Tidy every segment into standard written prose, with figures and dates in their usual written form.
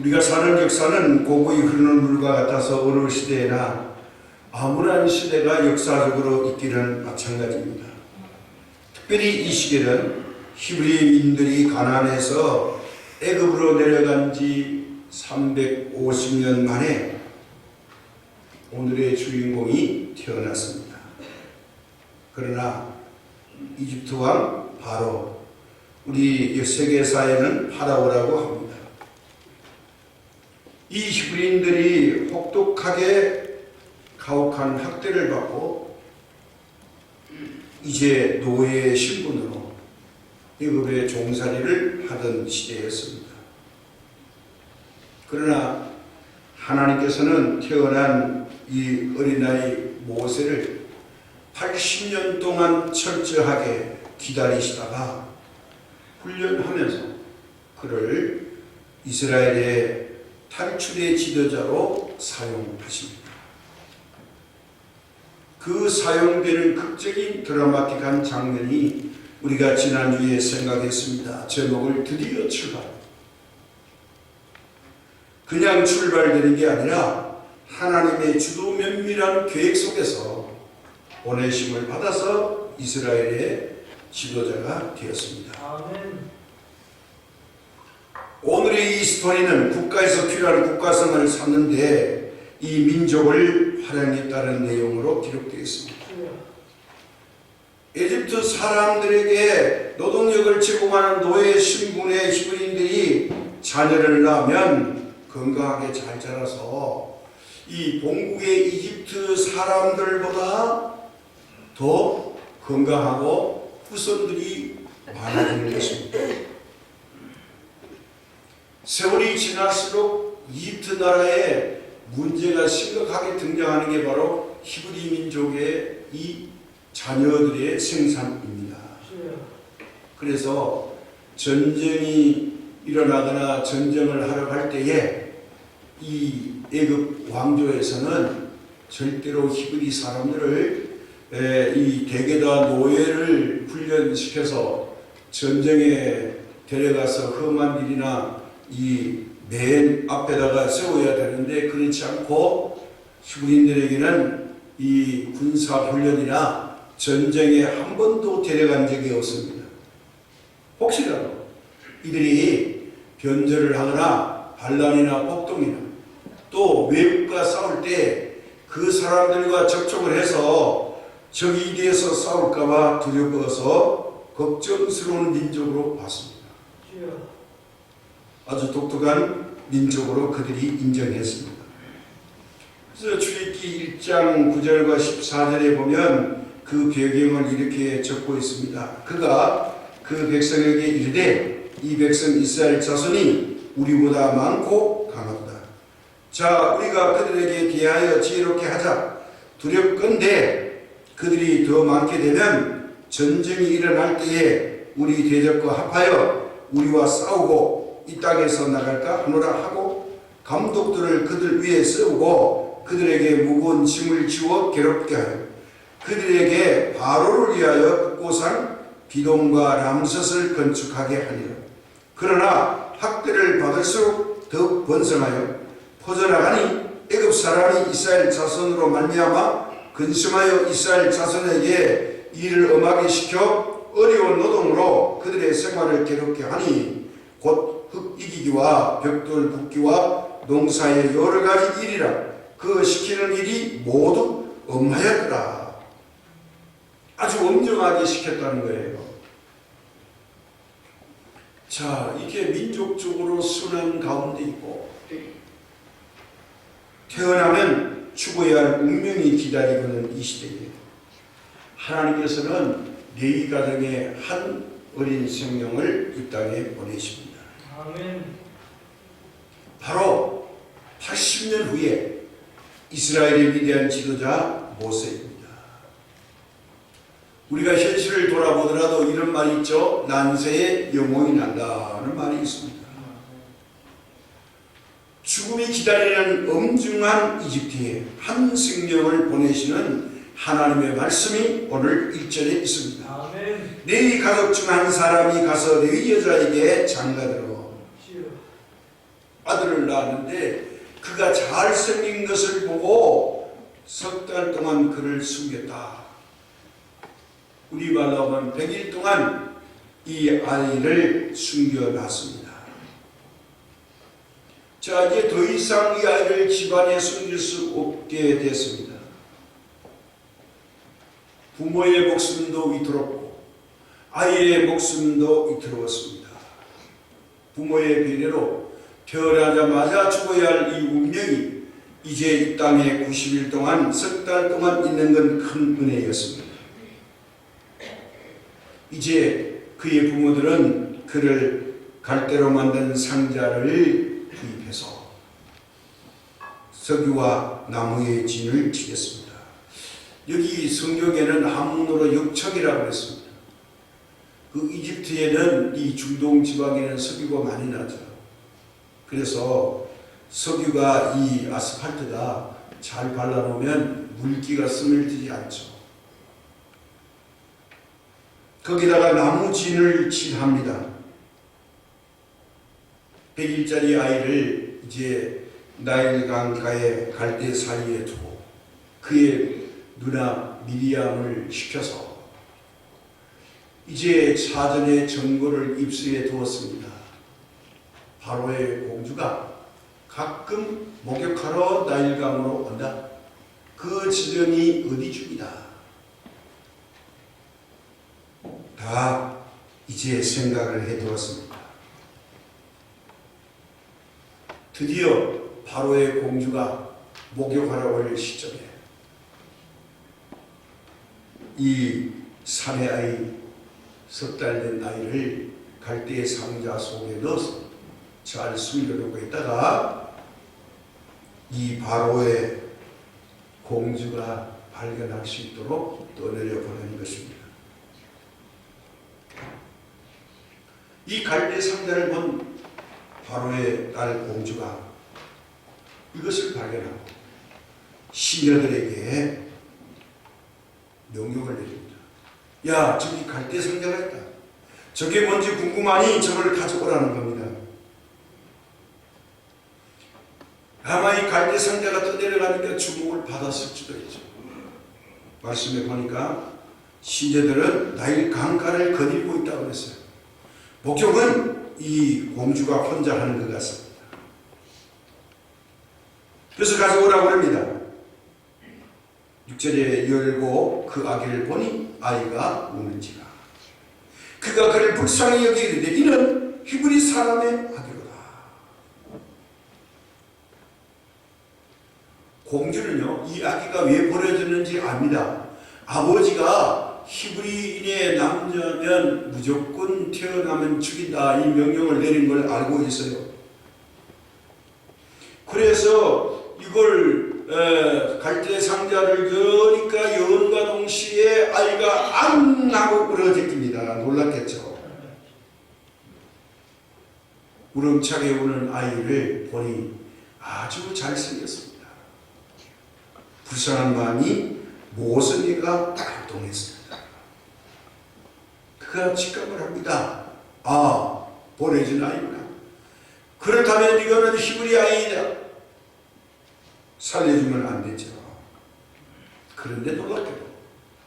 우리가 사는 역사는 고고히 흐르는 물과 같아서 어느 시대나 암울한 시대가 역사적으로 있기는 마찬가지입니다. 특별히 이 시기는 히브리인들이 가나안에서 애굽으로 내려간 지 350년 만에 오늘의 주인공이 태어났습니다. 그러나 이집트 왕 바로, 우리 세계사에는 파라오라고 합니다. 이 히브리인들이 혹독하게 가혹한 학대를 받고 이제 노예의 신분으로 애굽의 종살이를 하던 시대였습니다. 그러나 하나님께서는 태어난 이 어린아이 모세를 80년 동안 철저하게 기다리시다가 훈련하면서 그를 이스라엘의 탈출의 지도자로 사용하십니다. 그 사용되는 극적인 드라마틱한 장면이 우리가 지난주에 생각했습니다. 제목을 드디어 출발. 그냥 출발되는 게 아니라 하나님의 주도 면밀한 계획 속에서 보내심을 받아서 이스라엘의 지도자가 되었습니다. 아멘. 오늘의 이 스토리는 국가에서 필요한 국가성을 삼는데 이 민족을 활용했다는 내용으로 기록되어 있습니다. 에집트 사람들에게 노동력을 제공하는 노예 신분의 히브리인들이 자녀를 낳으면 건강하게 잘 자라서 이 본국의 이집트 사람들보다 더 건강하고 후손들이 많아지는 것입니다. 세월이 지날수록 이집트 나라에 문제가 심각하게 등장하는 게 바로 히브리 민족의 이 자녀들의 생산입니다. 그래서 전쟁이 일어나거나 전쟁을 하러 갈 때에 이 애굽 왕조에서는 절대로 히브리 사람들을 이 대개다 노예를 훈련시켜서 전쟁에 데려가서 험한 일이나 이 맨 앞에다가 세워야 되는데 그렇지 않고 히브리인들에게는 이 군사훈련이나 전쟁에 한 번도 데려간 적이 없습니다. 혹시라도 이들이 변절을 하거나 반란이나 폭동이나 또 외국과 싸울 때 그 사람들과 접촉을 해서 적이 대해서 싸울까봐 두려워서 걱정스러운 민족으로 봤습니다. 아주 독특한 민족으로 그들이 인정했습니다. 그래서 출애굽기 1장 9절과 14절에 보면 그 배경을 이렇게 적고 있습니다. 그가 그 백성에게 이르되 이 백성 이스라엘 자손이 우리보다 많고 강하다. 자, 우리가 그들에게 대하여 지혜롭게 하자. 두렵건대 그들이 더 많게 되면 전쟁이 일어날 때에 우리 대적과 합하여 우리와 싸우고 이 땅에서 나갈까 하노라 하고 감독들을 그들 위에 세우고 그들에게 무거운 짐을 지워 괴롭게 하여 그들에게 바로를 위하여 곳곳한 비돔과 람셋을 건축하게 하니라. 그러나 학대를 받을수록 더욱 번성하여 퍼져나가니 애굽 사람이 이스라엘 자손으로 말미암아 근심하여 이스라엘 자손에게 일을 엄하게 시켜 어려운 노동으로 그들의 생활을 괴롭게 하니 곧 흙 이기기와 벽돌 붓기와 농사의 여러 가지 일이라 그 시키는 일이 모두 엄하였더라. 아주 엄정하게 시켰다는 거예요. 자, 이게 민족적으로 순환 가운데 있고 태어나면 죽어야 할 운명이 기다리고 있는 이 시대에 하나님께서는 레위 가정의 한 어린 생명을 이 땅에 보내십니다. 아멘. 바로 80년 후에 이스라엘의 위대한 지도자 모세입니다. 우리가 현실을 돌아보더라도 이런 말이 있죠. 난세에 영혼이 난다는 말이 있습니다. 죽음이 기다리는 엄중한 이집트에 한 생명을 보내시는 하나님의 말씀이 오늘 1절에 있습니다. 아멘. 레위 가족 중 한 사람이 가서 레위 여자에게 장가들어 아들을 낳았는데 그가 잘생긴 것을 보고 석 달 동안 그를 숨겼다. 우리 말로 하면 100일 동안 이 아이를 숨겨놨습니다. 자, 이제 더 이상 이 아이를 집안에 숨길 수 없게 됐습니다. 부모의 목숨도 위태롭고 아이의 목숨도 위태로웠습니다. 부모의 배려로 태어나자마자 죽어야 할 이 운명이 이제 이 땅에 90일 동안 석 달 동안 있는 건 큰 은혜였습니다. 이제 그의 부모들은 그를 갈대로 만든 상자를 구입해서 석유와 나무의 진을 치겠습니다. 여기 성경에는 한문으로 역척이라고 했습니다. 그 이집트에는 이 중동 지방에는 석유가 많이 나죠. 그래서 석유가 이 아스팔트가 잘 발라놓으면 물기가 스며들지 않죠. 거기다가 나무 진을 칠합니다. 100일짜리 아이를 이제 나일 강가의 갈대 사이에 두고 그의 누나 미리암을 시켜서 이제 사전에 정보를 입수해 두었습니다. 바로의 공주가 가끔 목욕하러 나일강으로 온다. 그 지점이 어디쯤이다. 다 이제 생각을 해두었습니다. 드디어 바로의 공주가 목욕하러 올 시점에 이 사내 아이 석 달 된 아이를 갈대의 상자 속에 넣어서 잘 숨겨두고 있다가 이 바로의 공주가 발견할 수 있도록 떠내려 보내는 것입니다. 이 갈대 상자를 본 바로의 딸 공주가 이것을 발견하고 시녀들에게 명령을 내립니다. 야, 저기 갈대 상자가 있다. 저게 뭔지 궁금하니 저걸 가져오라는 겁니다. 아마 이 갈대 상자가 떠내려가니까 주목을 받았을지도 있죠. 말씀에 보니까 시녀들은 나일 강가를 거닐고 있다고 그랬어요. 목격은 이 공주가 혼자 하는 것 같습니다. 그래서 가져오라고 합니다. 6절에 열고 그 아기를 보니 아이가 우는지라. 그가 그를 불쌍히 여기는데 이는 히브리 사람의 아기로다. 공주는요, 이 아기가 왜 버려졌는지 압니다. 아버지가 히브리인의 남자면 무조건 태어나면 죽인다 이 명령을 내린 걸 알고 있어요. 그래서 이걸 갈대 상자를 여니까 여는과 동시에 아이가 안 하고 울어제낍니다. 놀랐겠죠. 우렁차게 우는 아이를 보니 아주 잘생겼습니다. 불쌍한 마음이 모성애가 감동했습니다. 그가 직감을 합니다. 아, 보내진 아이구나. 그렇다면 이거는 히브리 아이다. 살려주면 안 되죠. 그런데 놀랍게도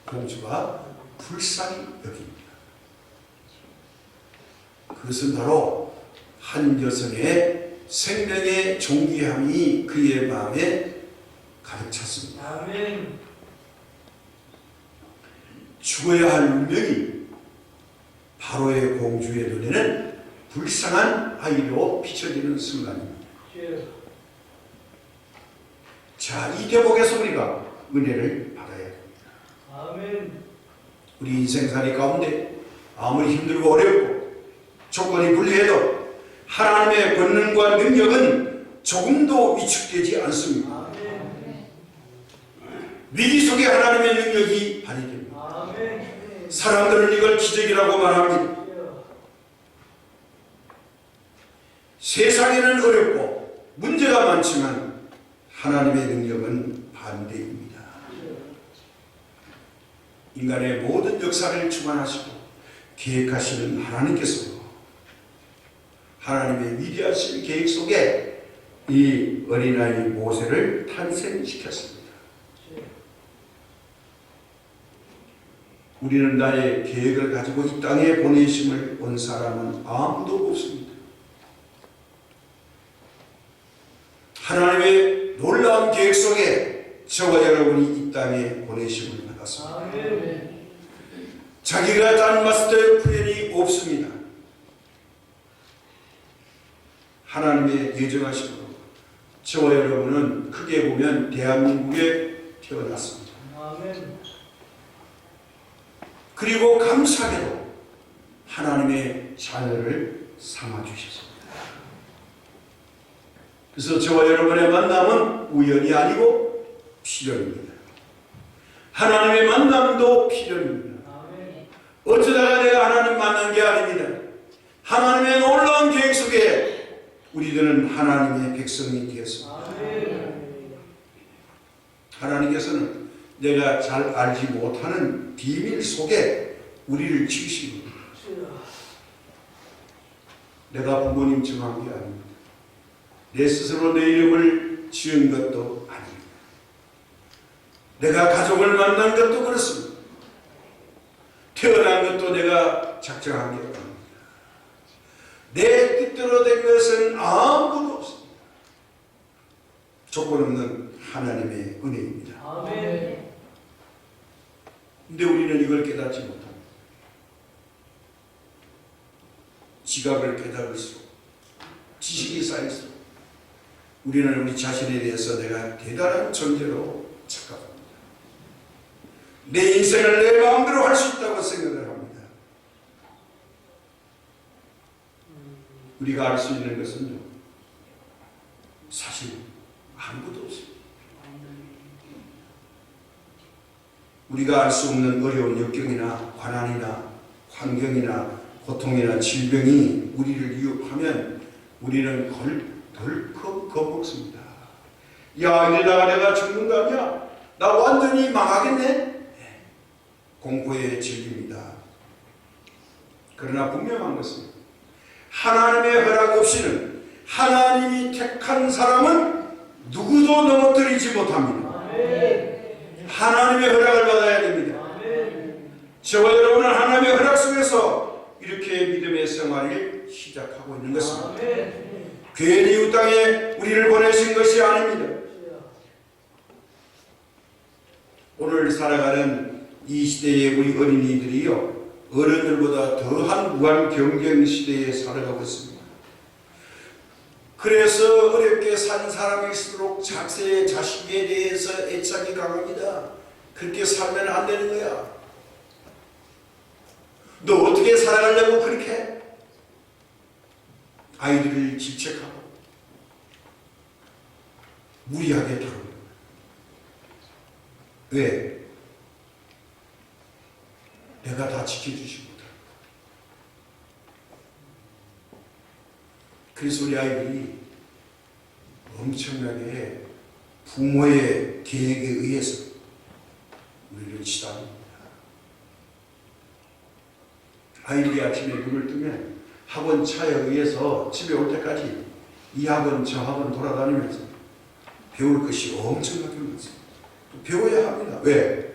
공주가 불쌍히 여깁니다. 그것은 바로 한 여성의 생명의 존귀함이 그의 마음에 가득 찼습니다. 아멘. 죽어야 할 운명이 바로의 공주의 눈에는 불쌍한 아이로 비춰지는 순간입니다. 자, 이 대목에서 우리가 은혜를 받아야 됩니다. 아멘. 우리 인생살이 가운데 아무리 힘들고 어렵고 조건이 불리해도 하나님의 권능과 능력은 조금도 위축되지 않습니다. 아멘. 위기 속에 하나님의 능력이 발휘됩니다. 아멘. 사람들은 이걸 기적이라고 말합니다. 세상에는 어렵고 문제가 많지만 하나님의 능력은 반대입니다. 인간의 모든 역사를 주관하시고 계획하시는 하나님께서 하나님의 위대하신 계획 속에 이 어린아이 모세를 탄생시켰습니다. 우리는 나의 계획을 가지고 이 땅에 보내심을 온 사람은 아무도 없습니다. 하나님의 놀라운 계획 속에 저와 여러분이 이 땅에 보내심을 받았습니다. 아멘. 자기가 닮았을 때 후회이 없습니다. 하나님의 예정하심으로 저와 여러분은 크게 보면 대한민국에 태어났습니다. 아멘. 그리고 감사하게도 하나님의 자녀를 삼아주셨습니다. 그래서 저와 여러분의 만남은 우연이 아니고 필연입니다. 하나님의 만남도 필연입니다. 아멘. 어쩌다가 내가 하나님 만난 게 아닙니다. 하나님의 놀라운 계획 속에 우리들은 하나님의 백성이 되었습니다. 아멘. 하나님께서는 내가 잘 알지 못하는 비밀 속에 우리를 지으시고 내가 부모님 정한 게 아닙니다. 내 스스로 내 이름을 지은 것도 아닙니다. 내가 가족을 만난 것도 그렇습니다. 태어난 것도 내가 작정한 게 아닙니다. 내 뜻대로 된 것은 아무것도 없습니다. 조건 없는 하나님의 은혜입니다. 아멘. 근데 우리는 이걸 깨닫지 못합니다. 지각을 깨달을수록 지식이 쌓일수록 우리는 우리 자신에 대해서 내가 대단한 존재로 착각합니다. 내 인생을 내 마음대로 할 수 있다고 생각을 합니다. 우리가 알 수 있는 것은요, 사실 아무것도 없습니다. 우리가 알 수 없는 어려운 역경이나 관한이나 환경이나 고통이나 질병이 우리를 위협하면 우리는 덜컥 겁먹습니다. 야, 이러다가 내가 죽는 거 아니야? 나 완전히 망하겠네? 공포에 질립니다. 그러나 분명한 것은 하나님의 허락 없이는 하나님이 택한 사람은 누구도 넘어뜨리지 못합니다. 아멘. 하나님의 허락을 받아야 됩니다. 아멘. 저와 여러분은 하나님의 허락 속에서 이렇게 믿음의 생활을 시작하고 있는 것입니다. 아멘. 괜히 이 땅에 우리를 보내신 것이 아닙니다. 오늘 살아가는 이 시대의 우리 어린이들이요, 어른들보다 더한 무한 경쟁 시대에 살아가고 있습니다. 그래서 어렵게 산 사람일수록 자세 자식에 대해서 애착이 강합니다. 그렇게 살면 안 되는 거야. 너 어떻게 살아가려고 그렇게 아이들을 질책하고 무리하게 다룹니다. 왜? 내가 다 지켜주지 못해. 그래서 우리 아이들이 엄청나게 부모의 계획에 의해서 우리를 치닫습니다. 아이들이 아침에 눈을 뜨면 학원 차에 의해서 집에 올 때까지 이 학원 저 학원 돌아다니면서 배울 것이 엄청나게 많습니다. 또 배워야 합니다. 왜?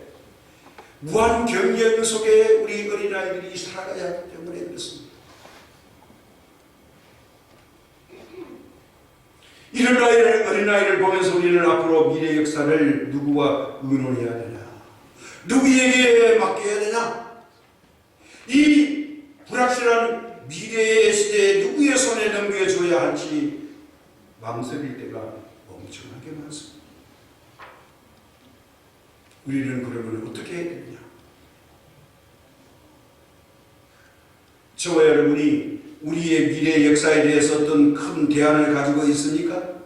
무한 경쟁 속에 우리 어린아이들이 살아가야 하기 때문에 그렇습니다. 이런 어린아이를 보면서 우리는 앞으로 미래 역사를 누구와 의논해야 되냐? 누구에게 맡겨야 되냐? 이 불확실한 미래의 시대에 누구의 손에 넘겨줘야 할지 망설일 때가 엄청나게 많습니다. 우리는 그러면 어떻게 해야 되느냐? 저와 여러분이 우리의 미래 역사에 대해서 어떤 큰 대안을 가지고 있습니까?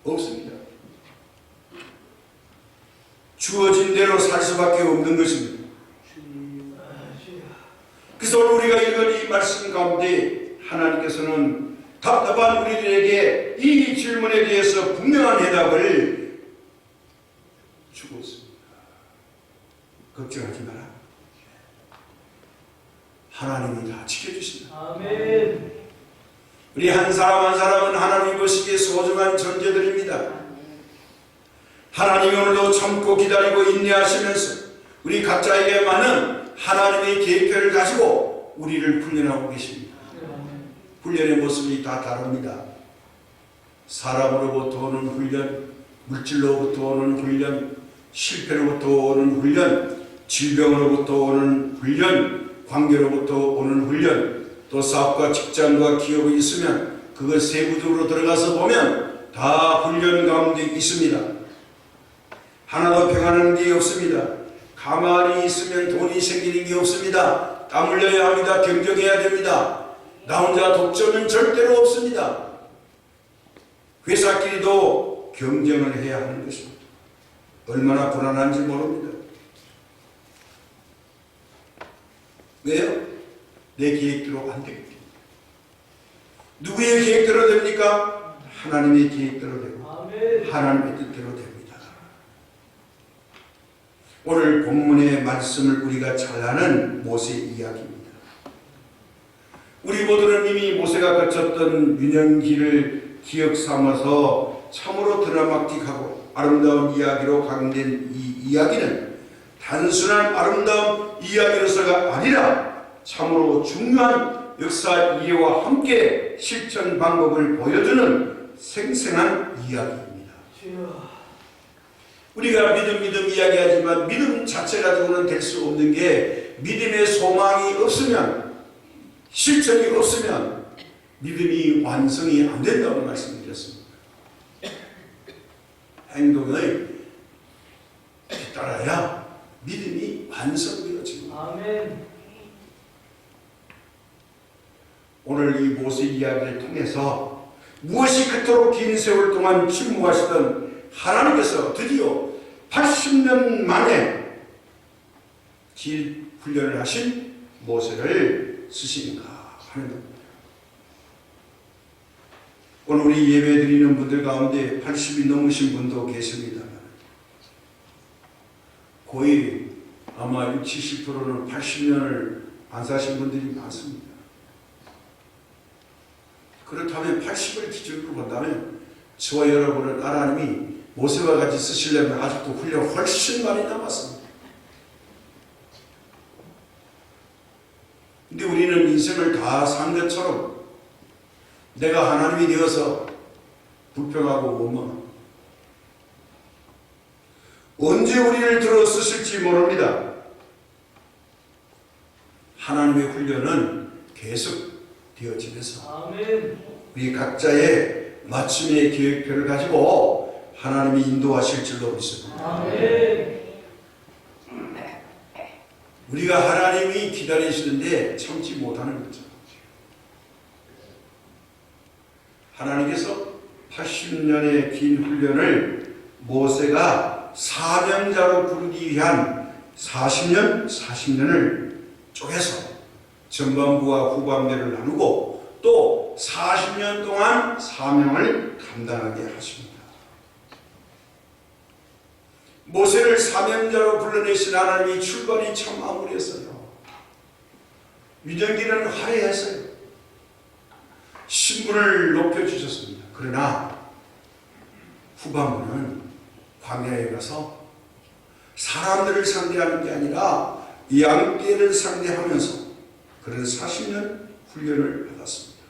없습니다. 주어진 대로 살 수밖에 없는 것입니다. 그래서 우리가 읽은 이 말씀 가운데 하나님께서는 답답한 우리들에게 이 질문에 대해서 분명한 해답을 주고 있습니다. 걱정하지 마라. 하나님이 다 지켜주신다. 아멘. 우리 한 사람 한 사람은 하나님 보시기에 소중한 존재들입니다. 하나님이 오늘도 참고 기다리고 인내하시면서 우리 각자에게 맞는 하나님의 계획표를 가지고 우리를 훈련하고 계십니다. 훈련의 모습이 다 다릅니다. 사람으로부터 오는 훈련, 물질로부터 오는 훈련, 실패로부터 오는 훈련, 질병으로부터 오는 훈련, 관계로부터 오는 훈련, 또 사업과 직장과 기업이 있으면 그것 세부적으로 들어가서 보면 다 훈련 가운데 있습니다. 하나도 평안한 게 없습니다. 가만히 있으면 돈이 생기는 게 없습니다. 땀 흘려야 합니다. 경쟁해야 됩니다. 나 혼자 독점은 절대로 없습니다. 회사끼리도 경쟁을 해야 하는 것입니다. 얼마나 불안한지 모릅니다. 왜요? 내 계획대로 안 되기 때문에. 누구의 계획대로 됩니까? 하나님의 계획대로 되고 하나님의 뜻대로 됩니다. 오늘 본문의 말씀을 우리가 잘 아는 모세 이야기입니다. 우리 모두는 이미 모세가 거쳤던 유년기를 기억 삼아서 참으로 드라마틱하고 아름다운 이야기로 각인된 이 이야기는 단순한 아름다운 이야기로서가 아니라 참으로 중요한 역사 이해와 함께 실천 방법을 보여주는 생생한 이야기입니다. 우리가 믿음 이야기하지만 믿음 자체 가지고는 될 수 없는 게 믿음의 소망이 없으면, 실천이 없으면 믿음이 완성이 안 된다고 말씀드렸습니다. 행동을 따라야 믿음이 완성되어집니다. 아멘. 오늘 이 모세 이야기를 통해서 무엇이 그토록 긴 세월 동안 침묵하시던 하나님께서 드디어 80년 만에 길 훈련을 하신 모세를 쓰시는가 하는 겁니다. 오늘 우리 예배 드리는 분들 가운데 80이 넘으신 분도 계십니다. 거의 아마 60, 70%는 80년을 안 사신 분들이 많습니다. 그렇다면 80을 기준으로 본다면 저와 여러분은 하나님이 모세와 같이 쓰시려면 아직도 훈련 훨씬 많이 남았습니다. 근데 우리는 인생을 다 산 것처럼 내가 하나님이 되어서 불평하고 원망합니다. 언제 우리를 들어 쓰실지 모릅니다. 하나님의 훈련은 계속 되어지면서 우리 각자의 맞춤의 계획표를 가지고 하나님이 인도하실 줄로 믿습니다. 우리가 하나님이 기다리시는데 참지 못하는 거죠. 하나님께서 80년의 긴 훈련을 모세가 사명자로 부르기 위한 40년을 쪼개서 전반부와 후반부를 나누고 또 40년 동안 사명을 감당하게 하십니다. 모세를 사명자로 불러내신 하나님이 출발이 참 암울했어요. 유년기는 화려했어요. 신분을 높여주셨습니다. 그러나 후반부는 광야에 가서 사람들을 상대하는 게 아니라 양떼를 상대하면서 그런 40년 훈련을 받았습니다.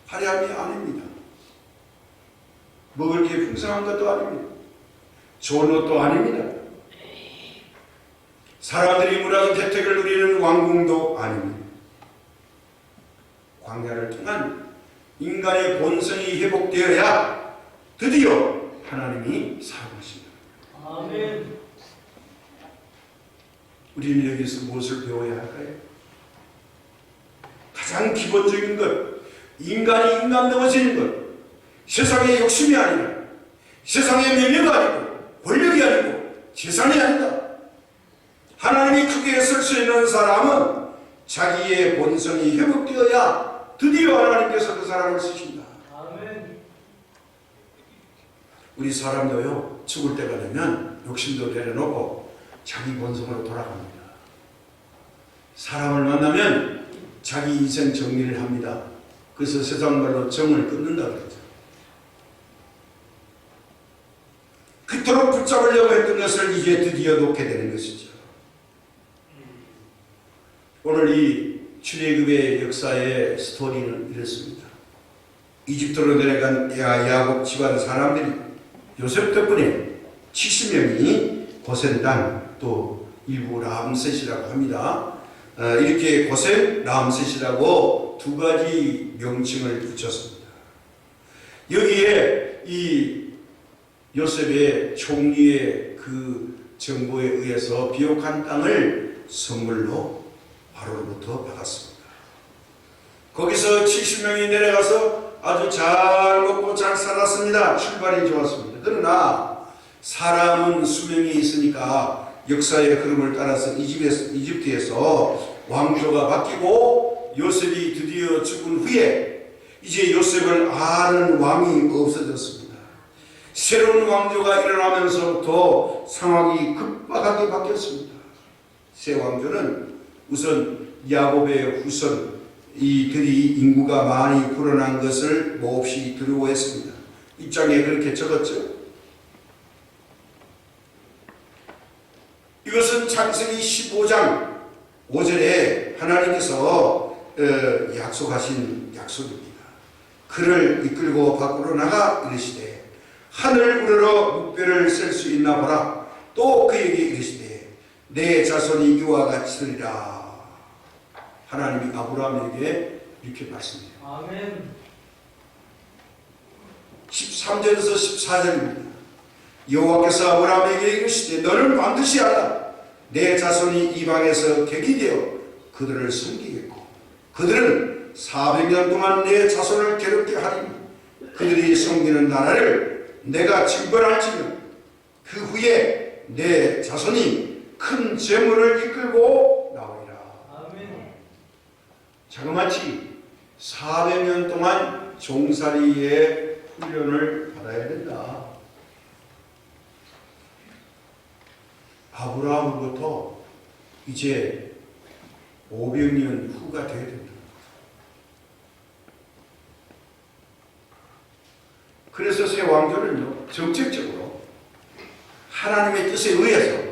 화려함이 아닙니다. 먹을 게 풍성한 것도 아닙니다. 좋은 것도 아닙니다. 사람들이 무라한 혜택을 누리는 왕궁도 아닙니다. 광야를 통한 인간의 본성이 회복되어야 드디어 하나님이 사용하십니다. 아멘. 우리는 여기서 무엇을 배워야 할까요? 가장 기본적인 것, 인간이 인간다워지는 것, 세상의 욕심이 아니라, 세상의 명예가 아니고, 권력이 아니고, 재산이 아니다. 하나님이 크게 쓸 수 있는 사람은 자기의 본성이 회복되어야 드디어 하나님께서 그 사람을 쓰신다. 아멘. 우리 사람도요, 죽을 때가 되면 욕심도 내려놓고 자기 본성으로 돌아갑니다. 사람을 만나면 자기 인생 정리를 합니다. 그래서 세상 말로 정을 끊는다 그랬죠. 그토록 붙잡으려고 했던 것을 이제 드디어 놓게 되는 것이죠. 오늘 이 출애굽의 역사의 스토리는 이렇습니다. 이집트로 내려간 야곱 집안 사람들이 요셉 덕분에 70명이 고센 땅, 또 일부 람셋이라고 합니다. 이렇게 고센, 람셋이라고 두 가지 명칭을 붙였습니다. 여기에 이 요셉의 총리의 그 정보에 의해서 비옥한 땅을 선물로 바로로부터 받았습니다. 거기서 70명이 내려가서 아주 잘 먹고 잘 살았습니다. 출발이 좋았습니다. 그러나 사람은 수명이 있으니까 역사의 흐름을 따라서 이집트에서 왕조가 바뀌고 요셉이 드디어 죽은 후에 이제 요셉을 아는 왕이 없어졌습니다. 새로운 왕조가 일어나면서부터 상황이 급박하게 바뀌었습니다. 새 왕조는 우선 야곱의 후손 이들이 인구가 많이 불어난 것을 몹시 두려워했습니다. 입장에 그렇게 적었죠. 이것은 창세기 15장 5절에 하나님께서 약속하신 약속입니다. 그를 이끌고 밖으로 나가 이르시되 하늘 우러러 묵배를 쓸 수 있나 보라. 또 그에게 이르시되 내 자손이 이와 같이 되리라. 하나님이 아브라함에게 이렇게 말씀해요. 아멘. 13절에서 14절입니다. 여호와께서 아브라함에게 이르시되 너는 반드시 알라. 내 자손이 이방에서 객이 되어 그들을 섬기겠고 그들은 400년 동안 내 자손을 괴롭게 하리니 그들이 섬기는 나라를 내가 징벌할지며 그 후에 내 자손이 큰 재물을 이끌고 나오리라. 아멘. 자그마치 400년 동안 종살이의 훈련을 받아야 된다. 아브라함으로부터 이제 500년 후가 되어야 된다. 그래서 새 왕조는요, 정책적으로 하나님의 뜻에 의해서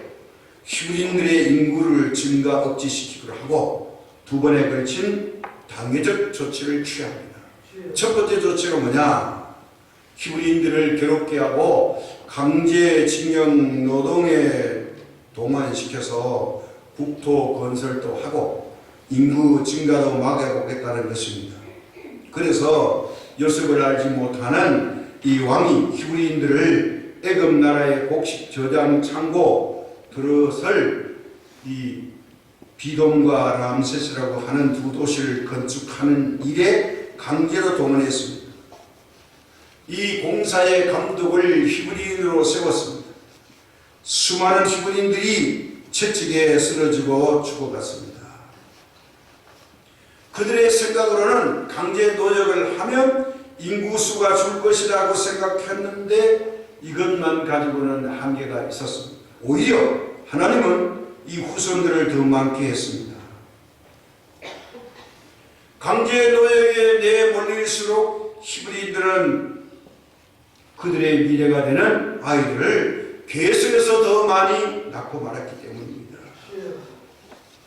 히브리인들의 인구를 증가 억제시키기로 하고 두 번에 걸친 당위적 조치를 취합니다. 첫 번째 조치가 뭐냐? 히브리인들을 괴롭게 하고 강제징용 노동에 동원시켜서 국토 건설도 하고 인구 증가도 막아보겠다는 것입니다. 그래서 요셉을 알지 못하는 이 왕이 히브리인들을 애굽 나라의 곡식 저장 창고 들어설 이 비돔과 람셋이라고 하는 두 도시를 건축하는 일에 강제로 동원했습니다. 이 공사의 감독을 히브리인으로 세웠습니다. 수많은 히브리인들이 채찍에 쓰러지고 죽어갔습니다. 그들의 생각으로는 강제 노역을 하면 인구수가 줄 것이라고 생각했는데 이것만 가지고는 한계가 있었습니다. 오히려 하나님은 이 후손들을 더 많게 했습니다. 강제 노역에 내몰릴수록 히브리인들은 그들의 미래가 되는 아이들을 계속해서 더 많이 낳고 말았기 때문입니다.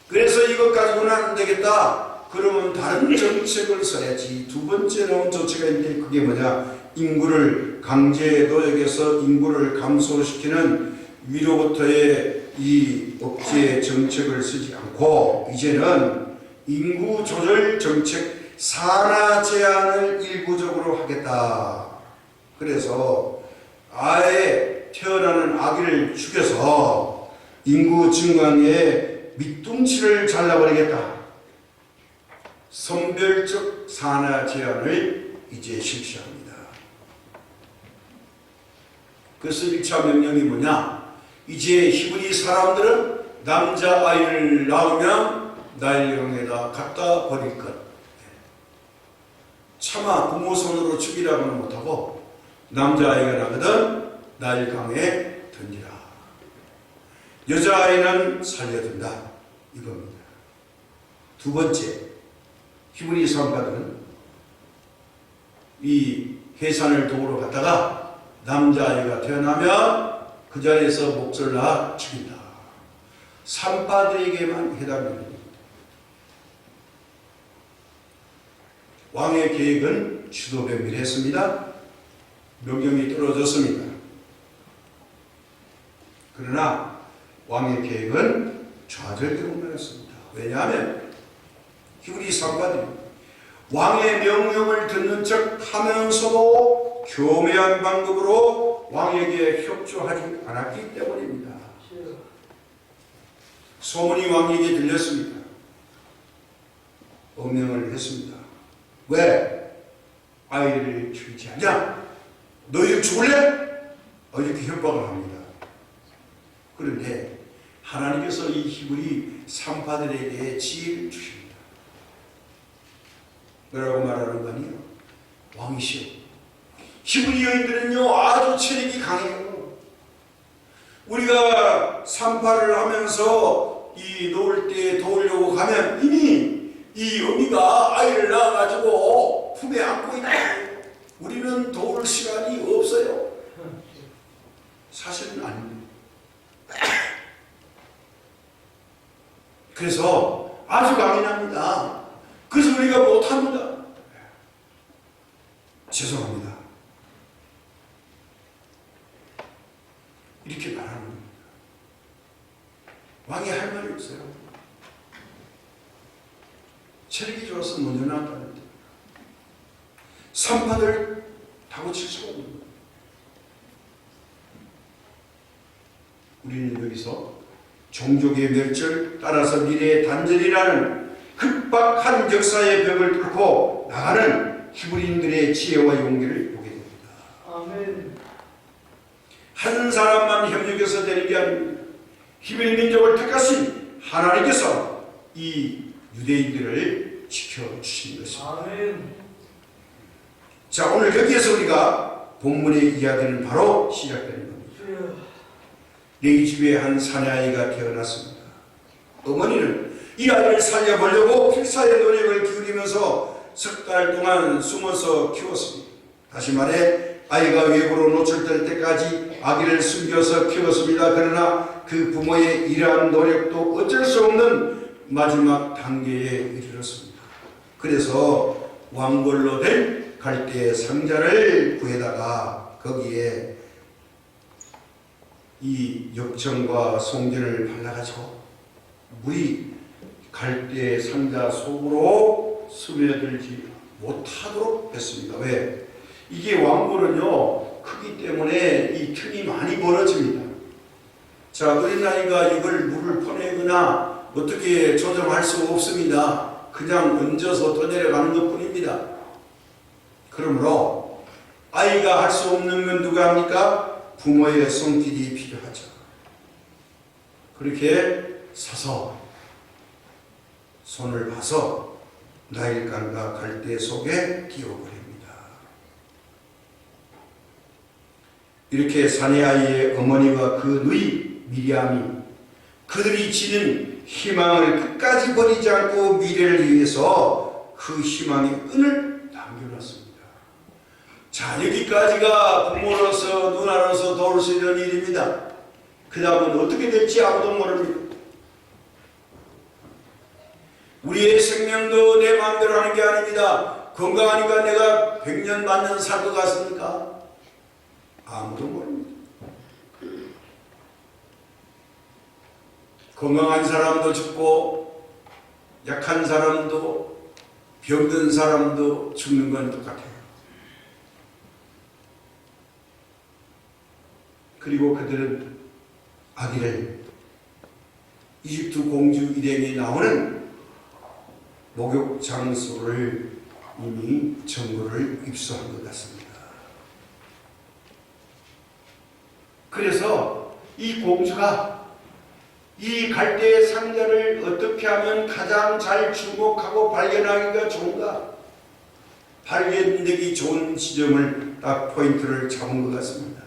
그래서 이것 가지고는 안 되겠다. 그러면 다른 정책을 써야지. 두 번째 나온 조치가 있는데 그게 뭐냐? 인구를 강제 노역에서 인구를 감소시키는 위로부터의 이 억제 정책을 쓰지 않고 이제는 인구 조절 정책 산하 제한을 일부적으로 하겠다. 그래서 아예 태어나는 아기를 죽여서 인구 증강에 밑둥치를 잘라버리겠다. 선별적 산하 제한을 이제 실시합니다. 그래서 1차 명령이 뭐냐? 이제 히브리 사람들은 남자아이를 낳으면 나일강에다 갖다 버릴 것. 차마 부모 손으로 죽이라고는 못하고 남자아이가 나거든 나일강에 던지라. 여자아이는 살려둔다. 이겁니다. 두 번째, 히브리 성가들은 이 해산을 도우러 갔다가 남자아이가 태어나면 그 자리에서 목소리를 나 죽인다. 산파들에게만 해당됩니다. 왕의 계획은 주도변밀했습니다. 명령이 떨어졌습니다. 그러나 왕의 계획은 좌절되고 말았습니다. 왜냐하면 히브리 산파들이 왕의 명령을 듣는 척 하면서도 교묘한 방법으로 왕에게 협조하지 않았기 때문입니다. 소문이 왕에게 들렸습니다. 엄명을 했습니다. 왜? 아이를 죽이지 않냐? 너희들 죽을래? 이렇게 협박을 합니다. 그런데 하나님께서 이 히브리 산파들에게 지혜를 주십니다. 뭐라고 말하는 거 아니에요? 왕이시여, 히브리 여인들은요 아주 체력이 강해요. 우리가 산파를 하면서 이 놓을 때 도우려고 가면 이미 이 어미가 아이를 낳아가지고 품에 안고 있다. 우리는 도울 시간이 없어요. 사실은 아닙니다. 그래서 아주 강인합니다. 그래서 우리가 못합니다. 죄송합니다. 이렇게 말하는 겁니다. 왕이 할 말이 없어요. 체력이 좋아서 먼저 나왔다는데 산파들 타고 칠 수가 없는 거예요. 우리는 여기서 종족의 멸절 따라서 미래의 단절이라는 급박한 역사의 벽을 뚫고 나가는 히브리인들의 지혜와 용기를 보게 됩니다. 아멘. 한 사람만 협력해서 되는 게 아닙니다. 히브리 민족을 택하신 하나님께서 이 유대인들을 지켜주신 것입니다. 아멘. 자, 오늘 여기에서 우리가 본문의 이야기는 바로 시작되는 겁니다. 네 집에 한 사내아이가 태어났습니다. 어머니는 이 아이를 살려보려고 필사의 노력을 기울이면서 석 달 동안 숨어서 키웠습니다. 다시 말해 아이가 외부로 노출될 때까지 아기를 숨겨서 키웠습니다. 그러나 그 부모의 이러한 노력도 어쩔 수 없는 마지막 단계에 이르렀습니다. 그래서 왕걸로 된 갈대의 상자를 구해다가 거기에 이 역청과 송전을 발라가지고 물이 갈대의 상자 속으로 스며들지 못하도록 했습니다. 왜? 이게 왕고는요 크기 때문에 이 틈이 많이 벌어집니다. 자, 어린아이가 이걸 물을 퍼내거나 어떻게 조정할 수 없습니다. 그냥 얹어서 떠내려가는 것 뿐입니다. 그러므로 아이가 할 수 없는 건 누가 합니까? 부모의 손길이 필요하죠. 그렇게 서서 손을 봐서 나일강과 갈대 속에 띄워버립니다. 이렇게 사내아이의 어머니와 그 누이 미리암이 그들이 지닌 희망을 끝까지 버리지 않고 미래를 위해서 그 희망의 끈을 남겨놨습니다. 자, 여기까지가 부모로서 누나로서 도울 수 있는 일입니다. 그 다음은 어떻게 될지 아무도 모릅니다. 우리의 생명도 내 마음대로 하는 게 아닙니다. 건강하니까 내가 100년 만년 살 것 같습니까? 아무도 모릅니다. 건강한 사람도 죽고 약한 사람도 병든 사람도 죽는 건 똑같아요. 그리고 그들은 아기를 이집트 공주 일행이 나오는 목욕 장소를 이미 정보를 입수한 것 같습니다. 그래서 이 공주가 이 갈대의 상자를 어떻게 하면 가장 잘 주목하고 발견하기가 좋은가? 발견되기 좋은 지점을 딱 포인트를 잡은 것 같습니다.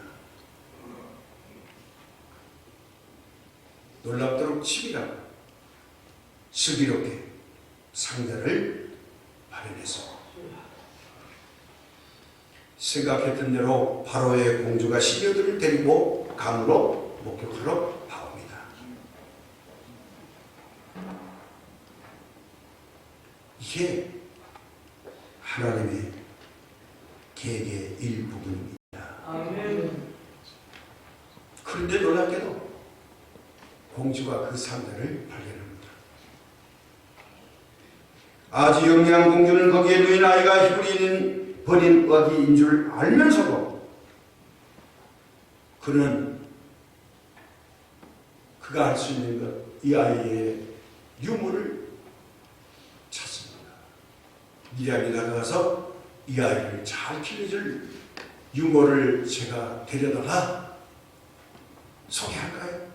놀랍도록 치밀하고 슬기롭게 상자를 마련했습니다. 생각했던 대로 바로의 공주가 시녀들을 데리고 강으로 목격하러 나옵니다. 이게 하나님의 계획의 일부분입니다. 아멘. 그런데 놀랍게도 공주가 그 상자를 발견합니다. 아주 영리한 공주는 거기에 누인 아이가 히브리인 버린 어기인 줄 알면서도 그가 할 수 있는 것, 이 아이의 유물을 찾습니다. 미리암이 다가가서 이 아이를 잘 길러줄 유물을 제가 데려다가 소개할까요?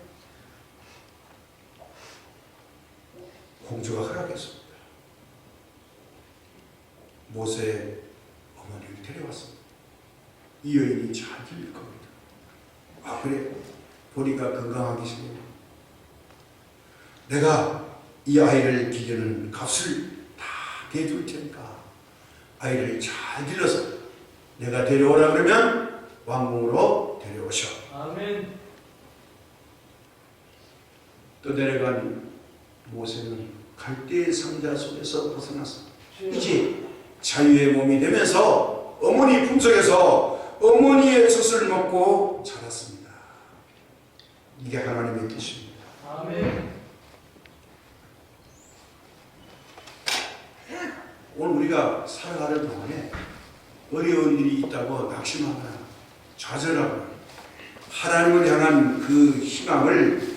공주가 허락했습니다. 모세의 어머니를 데려왔습니다. 이 여인이 잘 길릴 겁니다. 아, 그래? 보니까 건강하기 싫네요. 내가 이 아이를 기르는 값을 다 대줄 테니까 아이를 잘 길러서 내가 데려오라 그러면 왕궁으로 데려오셔. 아멘. 떠내려간 모세는 갈대의 상자 속에서 벗어났습니다. 이제 자유의 몸이 되면서 어머니 품속에서 어머니의 젖을 먹고 자랐습니다. 이게 하나님의 뜻입니다. 아멘. 오늘 우리가 살아가는 동안에 어려운 일이 있다고 낙심하거나 좌절하거나 하나님을 향한 그 희망을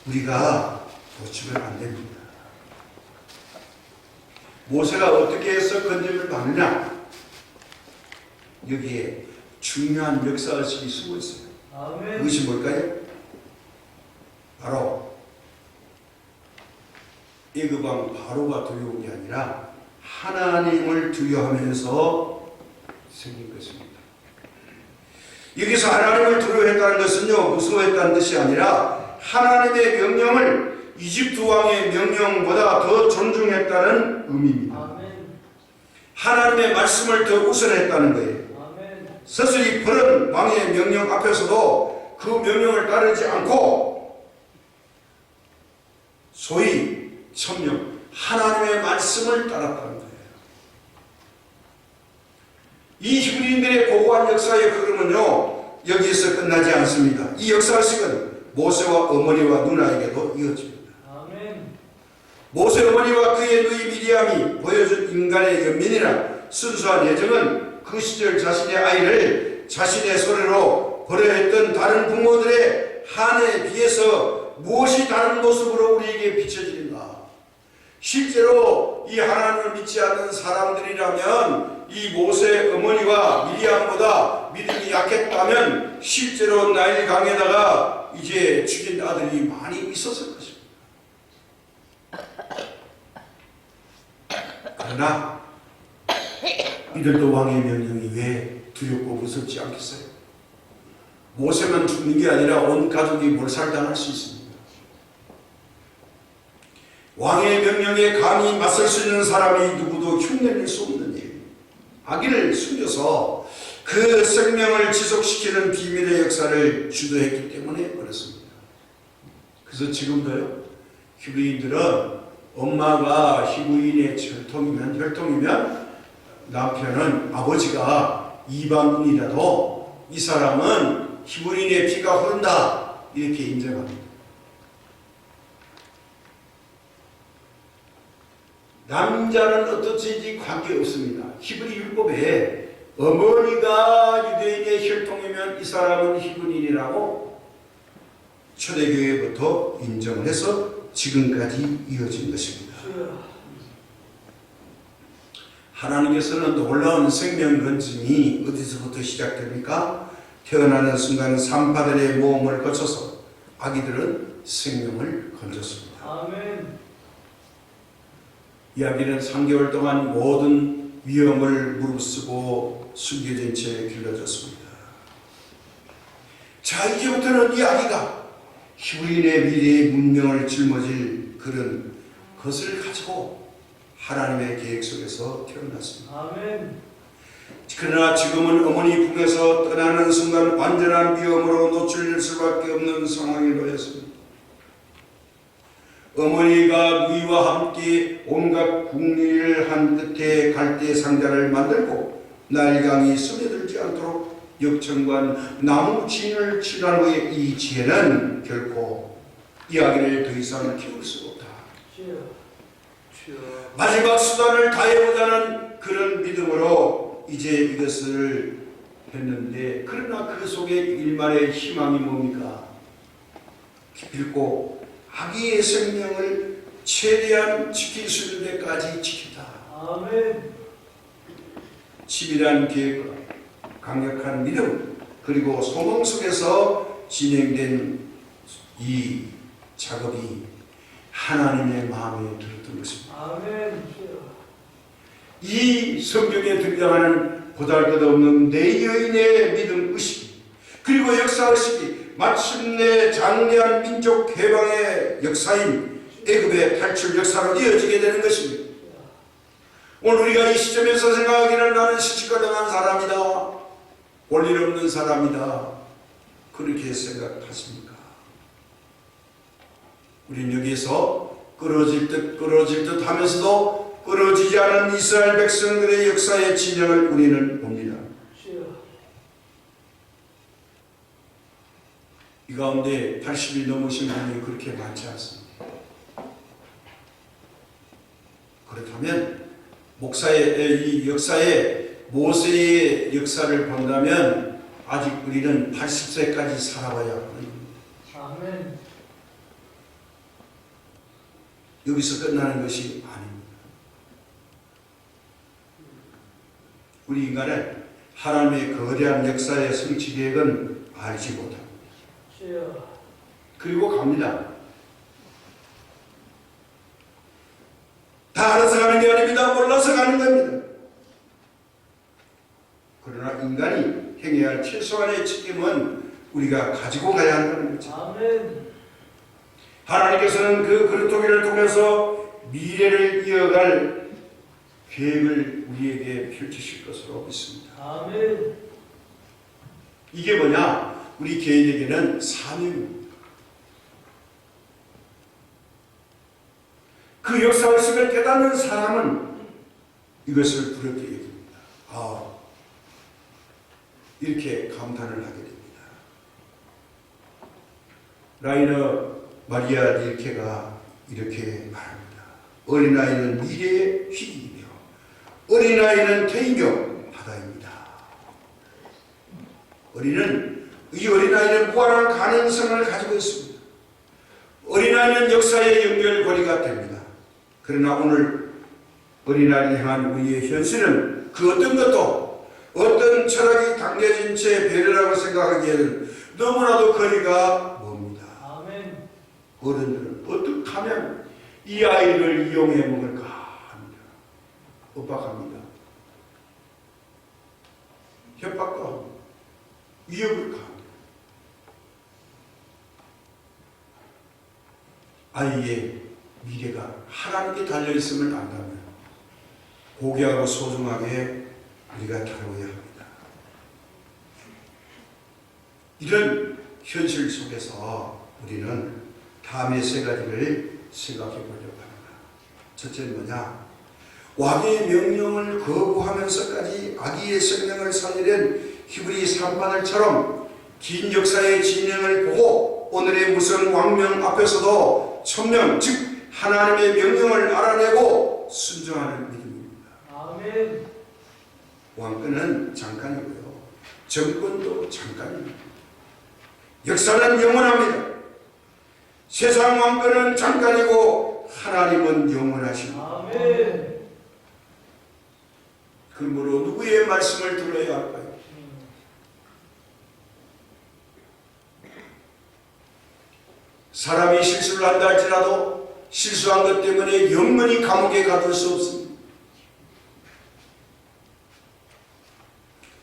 우리가 놓치면 안 됩니다. 모세가 어떻게 해서 건짐을 받느냐? 여기에 중요한 역사의식이 숨어 있어요. 아멘. 그것이 뭘까요? 바로 애굽왕 바로가 두려운 게 아니라 하나님을 두려워하면서 생긴 것입니다. 여기서 하나님을 두려워했다는 것은요, 무서워했다는 뜻이 아니라 하나님의 명령을 이집트 왕의 명령보다 더 존중했다는 의미입니다. 아멘. 하나님의 말씀을 더 우선했다는 거예요. 아멘. 서슬이 푸른 왕의 명령 앞에서도 그 명령을 따르지 않고 소위 천명 하나님의 말씀을 따랐다는 거예요. 이 히브리인들의 고고한 역사의 흐름은요, 여기에서 끝나지 않습니다. 이 역사식은 모세와 어머니와 누나에게도 이어집니다. 아멘. 모세 어머니와 그의 누이 미리암이 보여준 인간의 연민이나 순수한 애정은 그 시절 자신의 아이를 자신의 소리로 버려했던 다른 부모들의 한에 비해서 무엇이 다른 모습으로 우리에게 비춰지는가? 실제로 이 하나님을 믿지 않는 사람들이라면 이 모세 어머니와 미리암보다 믿음이 약했다면 실제로 나일 강에다가 이제 죽인 아들이 많이 있었을 것입니다. 그러나 이들도 왕의 명령이 왜 두렵고 무섭지 않겠어요? 모세만 죽는 게 아니라 온 가족이 몰살당할 수 있습니다. 왕의 명령에 감히 맞설 수 있는 사람이 누구도 흉내낼 수 없는 일. 악인을 숨겨서 그 생명을 지속시키는 비밀의 역사를 주도했기 때문에 그렇습니다. 그래서 지금도요, 히브리인들은 엄마가 히브리인의 혈통이면 남편은 아버지가 이방인이라도 이 사람은 히브리인의 피가 흐른다 이렇게 인정합니다. 남자는 어떻든지 관계없습니다. 히브리 율법에 어머니가 유대인의 혈통이면 이 사람은 히브리인이라고 초대교회부터 인정을 해서 지금까지 이어진 것입니다. 하나님께서는 놀라운 생명 건짐이 어디서부터 시작됩니까? 태어나는 순간 산파들의 모험을 거쳐서 아기들은 생명을 건졌습니다. 아멘. 이 아기는 3개월 동안 모든 위험을 무릅쓰고 숨겨진 채 길러졌습니다. 자, 이제부터는 이 아기가 히브리인의 미래의 문명을 짊어질 그런 것을 가지고 하나님의 계획 속에서 태어났습니다. 아멘. 그러나 지금은 어머니 품에서 떠나는 순간 완전한 위험으로 노출될 수밖에 없는 상황에 놓였습니다. 어머니가 누이와 함께 온갖 궁리를 한 끝에 갈대 상자를 만들고 날강이 스며들지 않도록 역청관 나무 진을 칠한 후에 이 지혜는 결코 이야기를 더 이상 키울 수 없다. 마지막 수단을 다해보자는 그런 믿음으로 이제 이것을 했는데, 그러나 그 속에 일말의 희망이 뭡니까? 기필코 아기의 생명을 최대한 지킬 수 있는 데까지 지킨다. 아멘. 치밀한 계획과 강력한 믿음 그리고 소망 속에서 진행된 이 작업이 하나님의 마음에 들었던 것입니다. 아멘. 이 성경에 등장하는 보잘것없는 네 여인의 믿음 의식 그리고 역사 의식이 마침내 장대한 민족 해방의 역사인 애굽의 탈출 역사로 이어지게 되는 것입니다. 오늘 우리가 이 시점에서 생각하기를 나는 시시껄렁한 사람이다, 볼일 없는 사람이다, 그렇게 생각하십니까? 우리는 여기에서 끌어질 듯 하면서도 끌어지지 않은 이스라엘 백성들의 역사의 진영을 우리는 봅니다. 이 가운데 80일 넘으신 분이 그렇게 많지 않습니다. 그렇다면 목사의 이 역사의 모세의 역사를 본다면 아직 우리는 80세까지 살아봐야 합니다. 아멘. 여기서 끝나는 것이 아닙니다. 우리 인간은 하나님의 거대한 역사의 성취 계획은 알지 못합니다. 그리고 갑니다. 다 알아서 가는 게 아닙니다. 몰라서 가는 겁니다. 그러나 인간이 행해야 할 최소한의 책임은 우리가 가지고 가야 한다는 거죠. 아멘. 하나님께서는 그 그릇토기를 통해서 미래를 이어갈 계획을 우리에게 펼치실 것으로 믿습니다. 아멘. 이게 뭐냐? 우리 개인에게는 사명입니다. 그 역사를 쓰며 깨닫는 사람은 이것을 부럽게 여깁니다. 이렇게 감탄을 하게 됩니다. 라이너 마리아 릴케가 이렇게 말합니다. 어린아이는 미래의 희귀이며 어린아이는 태이며 바다입니다. 이 어린아이는 무한한 가능성을 가지고 있습니다. 어린아이는 역사의 연결고리가 됩니다. 그러나 오늘 어린아이를 향한 우리의 현실은 그 어떤 것도 어떤 철학이 담겨진 채 배려라고 생각하기에는 너무나도 거리가 멉니다. 아멘. 어른들은 어떻게 하면 이 아이를 이용해 먹을까 합니다. 엇박합니다. 협박도 합니다. 위협을 가합니다. 아이의 미래가 하나님께 달려있음을 안다면 고귀하고 소중하게 우리가 다루어야 합니다. 이런 현실 속에서 우리는 다음의 세 가지를 생각해 보려고 합니다. 첫째는 뭐냐? 왕의 명령을 거부하면서까지 아기의 생명을 살리는 히브리 3바늘처럼 긴 역사의 진행을 보고 오늘의 무서운 왕명 앞에서도 천명, 즉 하나님의 명령을 알아내고 순종하는 믿음입니다. 아멘. 왕권은 잠깐이고요. 정권도 잠깐입니다. 역사는 영원합니다. 세상 왕권은 잠깐이고 하나님은 영원하십니다. 아멘. 그러므로 누구의 말씀을 들어야 할까요? 사람이 실수를 한다 할지라도 실수한 것 때문에 영원히 감옥에 가둘 수 없습니다.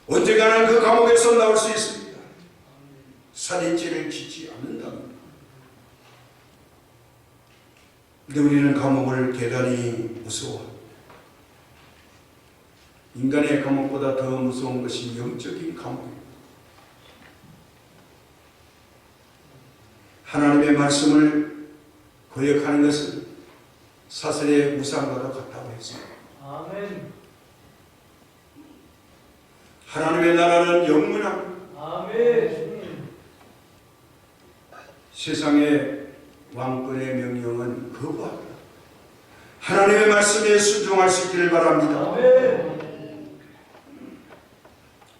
언젠가는 그 감옥에서 나올 수 있습니다. 살인죄를 짓지 않는다면. 근데 우리는 감옥을 대단히 무서워합니다. 인간의 감옥보다 더 무서운 것이 영적인 감옥입니다. 하나님의 말씀을 거역하는 것은 사슬의 무상과도 같다고 했습니다. 아멘. 하나님의 나라는 영원합니다. 아멘. 세상의 왕권의 명령은 거부합니다. 하나님의 말씀에 순종할 수 있기를 바랍니다. 아멘.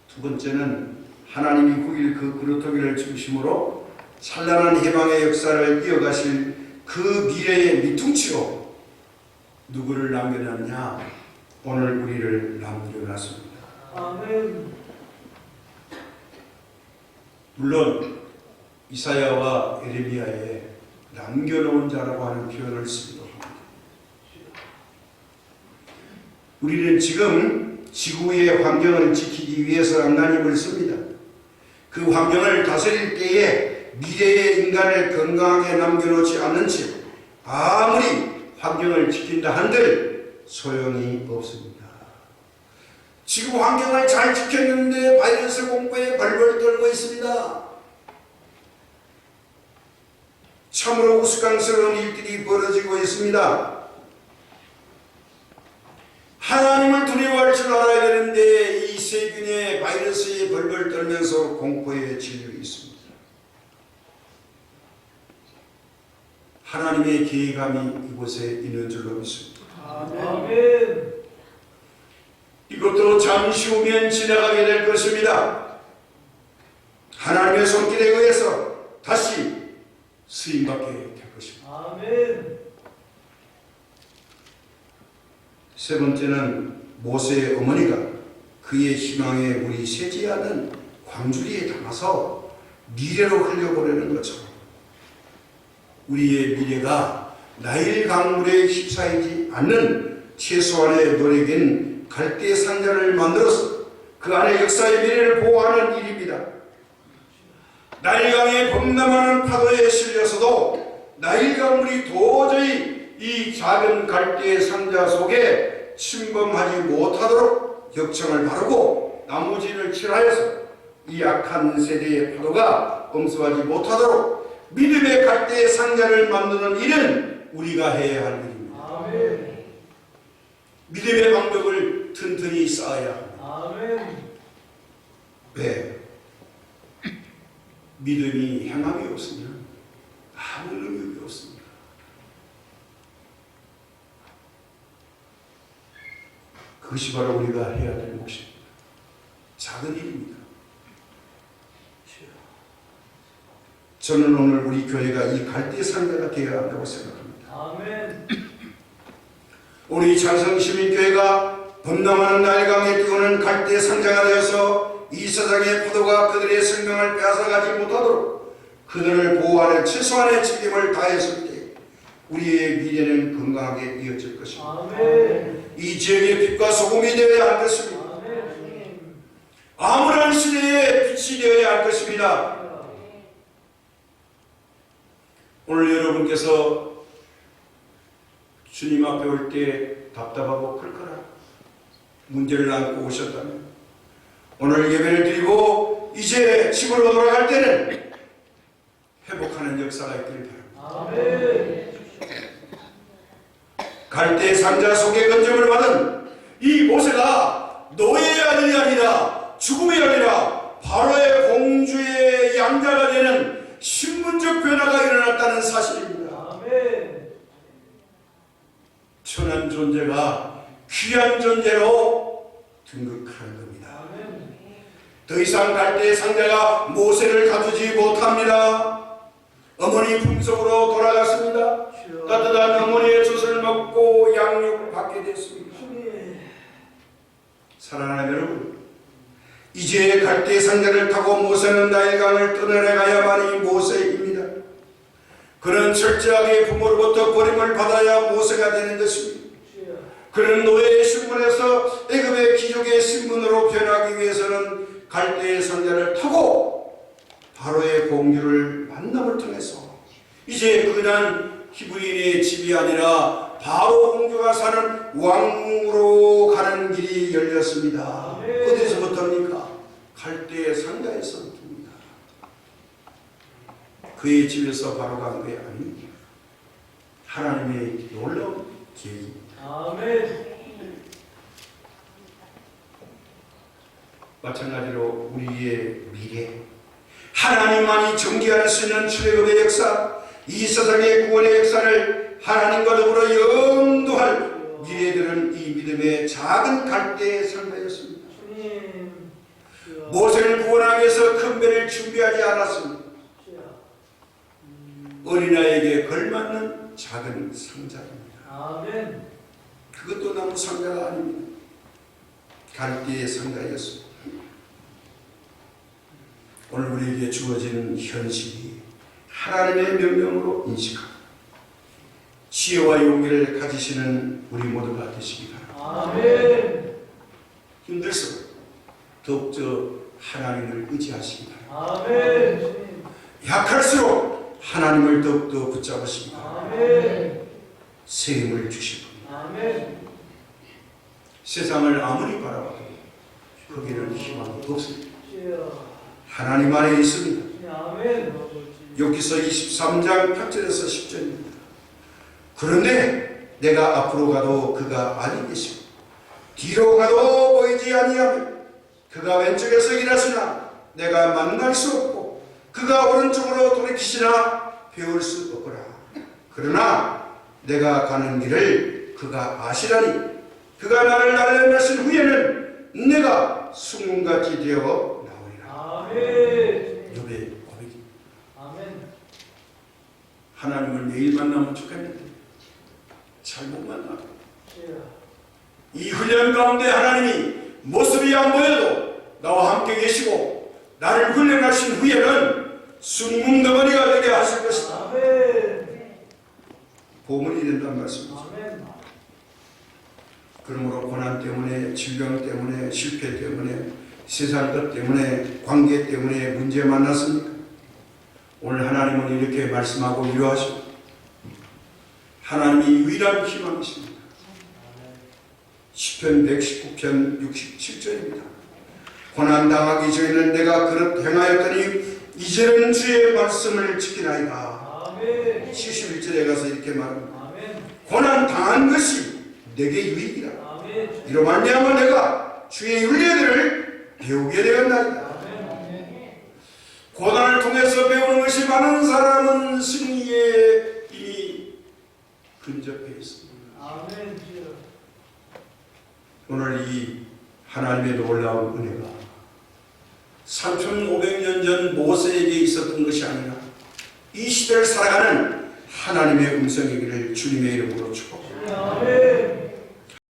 두 번째는 하나님이 후일 그 그루터기를 중심으로 찬란한 해방의 역사를 이어가실 그 미래의 밑둥치로 누구를 남겨놨냐? 오늘 우리를 남겨놨습니다. 아멘. 물론 이사야와 에레미야에 남겨놓은 자라고 하는 표현을 쓰기도 합니다. 우리는 지금 지구의 환경을 지키기 위해서 하나님을 씁니다. 그 환경을 다스릴 때에 미래의 인간을 건강하게 남겨놓지 않는 채 아무리 환경을 지킨다 한들 소용이 없습니다. 지구 환경을 잘 지켰는데 바이러스 공포에 벌벌 떨고 있습니다. 참으로 우스꽝스러운 일들이 벌어지고 있습니다. 하나님을 두려워할 줄 알아야 되는데 이 세균의 바이러스에 벌벌 떨면서 공포에 질려 있습니다. 하나님의 계획함이 이곳에 있는 줄로 믿습니다. 아멘. 이것도 잠시 후면 지나가게 될 것입니다. 하나님의 손길에 의해서 다시 쓰임받게 될 것입니다. 아멘. 세 번째는 모세의 어머니가 그의 희망에 물이 새지 않은 광주리에 담아서 미래로 흘려보내는 것처럼 우리의 미래가 나일 강물에 휩싸이지 않는 최소한의 노력인 갈대 상자를 만들어서 그 안에 역사의 미래를 보호하는 일입니다. 나일강의 범람하는 파도에 실려서도 나일강물이 도저히 이 작은 갈대 상자 속에 침범하지 못하도록 격청을 바르고 나무진을 칠하여서 이 악한 세대의 파도가 엄습하지 못하도록 믿음의 갈대 상자를 만드는 일은 우리가 해야 할 일입니다. 아멘. 믿음의 방벽을 튼튼히 쌓아야 합니다. 아멘. 왜? 믿음이 행함이 없으면 아무 능력이 없습니다. 그것이 바로 우리가 해야 될 몫입니다. 작은 일입니다. 저는 오늘 우리 교회가 이 갈대 상자가 되어야 한다고 생각합니다. 아멘. 우리 장성시민교회가 범람하는 나일강에 띄우는 갈대 상자가 되어서 이 세상의 파도가 그들의 생명을 빼앗아가지 못하도록 그들을 보호하는 최소한의 책임을 다했을 때 우리의 미래는 건강하게 이어질 것입니다. 아멘. 이 지역의 빛과 소금이 되어야 할 것입니다. 아멘. 아무런 시대의 빛이 되어야 할 것입니다. 오늘 여러분께서 주님 앞에 올 때 답답하고 클거라 문제를 안고 오셨다면 오늘 예배를 드리고 이제 집으로 돌아갈 때는 회복하는 역사가 있기를 바랍니다. 아멘. 갈대 상자 속에 건져을 받은 이 모세가 노예의 아들이 아니라 죽음이 아니라 바로의 공주의 양자가 되는 신분적 변화가 일어났다는 사실입니다. 아멘. 천한 존재가 귀한 존재로 등극하는 겁니다. 아멘. 더 이상 갈대의 상자가 모세를 가두지 못합니다. 어머니 품속으로 돌아갔습니다. 따뜻한 어머니의 젖을 먹고 양육을 받게 됐습니다. 사랑하는 여러분, 이제 갈대 상자를 타고 모세는 나일강을 떠내려가야만이 모세입니다. 그는 철저하게 부모로부터 버림을 받아야 모세가 되는 것입니다. 그는 노예의 신분에서 애굽의 귀족의 신분으로 변하기 위해서는 갈대의 상자를 타고 바로의 공주를 만남을 통해서 이제 흔한 히브리인의 집이 아니라 바로 공주가 사는 왕궁으로 가는 길이 열렸습니다. 아멘. 어디서부터입니까? 갈대의 상가에서부터입니다. 그의 집에서 바로 간 게 아닙니다. 하나님의 놀라운 계획입니다. 아멘. 마찬가지로 우리의 미래, 하나님만이 전개할 수 있는 출애굽의 역사, 이 세상의 구원의 역사를 하나님과 더불어 영도할 미래들은 이 믿음의 작은 갈대의 상가였습니다. 주님. 모세를 구원하기 위해서 큰 배를 준비하지 않았습니다. 어린아이에게 걸맞는 작은 상자입니다. 아멘. 그것도 나무 상자가 아닙니다. 갈대의 상자였습니다. 오늘 우리에게 주어지는 현실이 하나님의 명령으로 인식하고 지혜와 용기를 가지시는 우리 모두가 되시기 바랍니다. 아멘. 힘들수록 더욱더 하나님을 의지하시기 바랍니다. 아멘. 주님. 약할수록 하나님을 더욱더 붙잡으시기 바랍니다. 아멘. 새 힘을 주시고 아멘. 세상을 아무리 바라봐도 거기는 희망이 없습니다. 주여. 하나님 안에 있습니다. 아멘. 욥기서 23장 8절에서 10절입니다. 그런데 내가 앞으로 가도 그가 아니 계시고 뒤로 가도 보이지 아니하며 그가 왼쪽에서 일하시나 내가 만날 수 없고 그가 오른쪽으로 돌이키시나 배울 수 없거라. 그러나 내가 가는 길을 그가 아시라니 그가 나를 날려내신 후에는 내가 순금같이 되어 나오리라. 아멘. 욥의 고백입니다. 아멘. 하나님을 매일 만나면 좋겠는데 잘못 만나. 주여. 이 훈련 가운데 하나님이 모습이 안 보여도 나와 함께 계시고 나를 훈련하신 후에는 순금덩어리가 되게 하실 것이다. 아멘. 보물이 된다는 말씀이죠. 아멘. 그러므로 고난 때문에, 질병 때문에, 실패 때문에, 세상 것 때문에, 관계 때문에 문제 만났습니까? 오늘 하나님은 이렇게 말씀하고 위로하시고 하나님이 유일한 희망이십니다. 시편 119편 67절입니다. 고난당하기 전에는 내가 그릇 행하였더니 이제는 주의 말씀을 지키나이다. 아멘. 71절에 가서 이렇게 말합니다. 아멘. 고난당한 것이 내게 유익이라. 아멘. 이로 말미암아 내가 주의 윤례들을 배우게 되었나이다. 아멘. 고난을 통해서 배우는 것이 많은 사람은 승리에 이미 근접해 있습니다. 아멘. 주여. 오늘 이 하나님의 놀라운 은혜가 3500년 전 모세에게 있었던 것이 아니라 이 시대를 살아가는 하나님의 음성이기를 주님의 이름으로 축복합니다. 아멘.